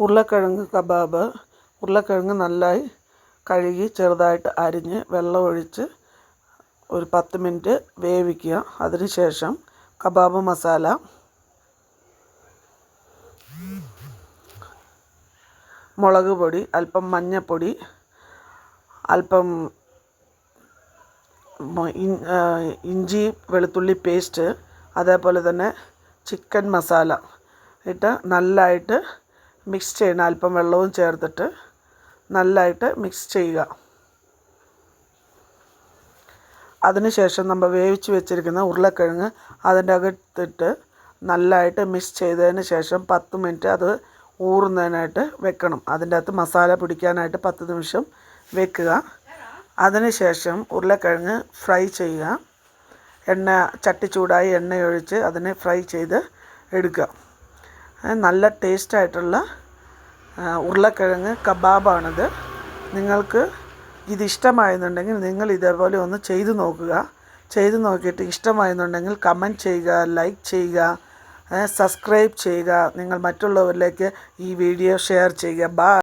ഉരുളക്കിഴങ്ങ് കബാബ്. ഉരുളക്കിഴങ്ങ് നന്നായി കഴുകി ചെറുതായിട്ട് അരിഞ്ഞ് വെള്ളമൊഴിച്ച് ഒരു 10 മിനിറ്റ് വേവിക്കുക. അതിനുശേഷം കബാബ് മസാല, മുളക് പൊടി, അല്പം മഞ്ഞൾപ്പൊടി, അല്പം ഇഞ്ചി വെളുത്തുള്ളി പേസ്റ്റ്, അതേപോലെ തന്നെ ചിക്കൻ മസാല ഇട്ട് നല്ലതായിട്ട് മിക്സ് ചെയ്യണം. അല്പം വെള്ളവും ചേർത്തിട്ട് നല്ലതായിട്ട് മിക്സ് ചെയ്യുക. അതിനുശേഷം നമ്മൾ വേവിച്ച് വെച്ചിരിക്കുന്ന ഉരുളക്കിഴങ്ങ് അതിൻ്റെ അകത്തിട്ട് നല്ലതായിട്ട് മിക്സ് ചെയ്തതിന് ശേഷം 10 മിനിറ്റ് അത് ഊറുന്നതിനായിട്ട് വെക്കണം. അതിൻ്റെ അകത്ത് മസാല പിടിക്കാനായിട്ട് 10 നിമിഷം വെക്കുക. അതിനുശേഷം ഉരുളക്കിഴങ്ങ് ഫ്രൈ ചെയ്യുക. ചട്ടി ചൂടായി എണ്ണയൊഴിച്ച് അതിനെ ഫ്രൈ ചെയ്ത് എടുക്കുക. നല്ല ടേസ്റ്റായിട്ടുള്ള ഉരുളക്കിഴങ്ങ് കബാബാണിത്. നിങ്ങൾക്ക് ഇതിഷ്ടമായെന്നുണ്ടെങ്കിൽ നിങ്ങൾ ഇതേപോലെ ഒന്ന് ചെയ്തു നോക്കുക. ചെയ്തു നോക്കിയിട്ട് ഇഷ്ടമായെന്നുണ്ടെങ്കിൽ കമൻറ്റ് ചെയ്യുക, ലൈക്ക് ചെയ്യുക, സബ്സ്ക്രൈബ് ചെയ്യുക. നിങ്ങൾ മറ്റുള്ളവരിലേക്ക് ഈ വീഡിയോ ഷെയർ ചെയ്യുക. ബൈ.